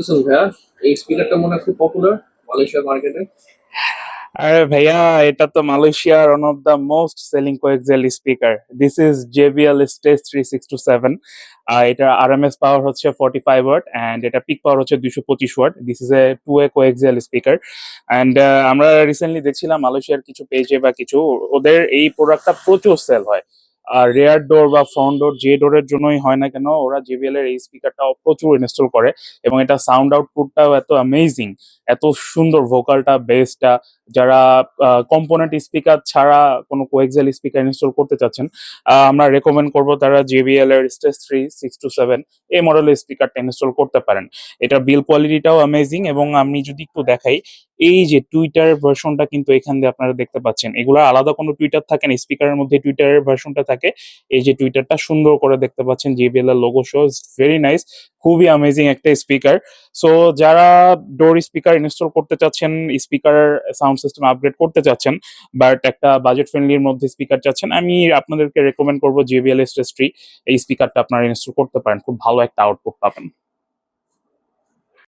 বলতেছেন ভাইয়া? এই স্পিকারটা মনে হয় খুব পপুলার মালয়েশিয়ার মার্কেটে। আরে ভাইয়া, এটা তো মালয়েশিয়ার one of the most selling coaxial speaker. This is JBL stage 3627। এটা RMS পাওয়ার হচ্ছে 45 ওয়াট অ্যান্ড এটা পিক পাওয়ার হচ্ছে 225 watt. This is a two way coaxial speaker and আমরা রিসেন্টলি দেখছিলাম মালয়েশিয়ার কিছু পেজে বা কিছু ওদের এই প্রোডাক্টটা প্রচুর সেল হয়। আর রেয়ার ডোর বা ফ্রন্ট ডোর যে ডোরের জন্যই হয় না কেন, ওরা JBL এর এই স্পিকারটা প্রচুর ইনস্টল করে এবং এটা সাউন্ড আউটপুটটাও এত অ্যামেজিং, এত সুন্দর ভোকালটা, বেসটা। যারা কম্পোনেন্ট স্পিকার ছাড়া কোনো কোএক্সিয়াল স্পিকার ইনস্টল করতে চাচ্ছেন, আমরা রেকমেন্ড করব তারা JBL এর স্টেজ 3627 এই মডেলের স্পিকারটা ইনস্টল করতে পারেন। এটা বিল কোয়ালিটিটাও অ্যামেজিং এবং আমি যদি একটু দেখাই, এই যে টুইটার ভার্সনটা কিন্তু এখান দিয়ে আপনারা দেখতে পাচ্ছেন, এগুলো আলাদা কোনো টুইটার থাকে না, স্পিকারের মধ্যে টুইটারের ভার্সনটা থাকে। এই যে টুইটারটা সুন্দর করে দেখতে পাচ্ছেন, JBL এর লোগো শো, ভেরি নাইস, খুবই অ্যামেজিং একটা স্পিকার। সো যারা ডোর স্পিকার ইনস্টল করতে চাচ্ছেন, স্পিকার সাউন্ড সিস্টেম আপগ্রেড করতে চাচ্ছেন, বাট একটা বাজেট ফ্রেন্ডলির মধ্যে স্পিকার চাচ্ছেন, আমি আপনাদেরকে রেকমেন্ড করবো JBL S3। এই স্পিকারটা আপনারা ইনস্টল করতে পারেন, খুব ভালো একটা আউটপুট পাবেন।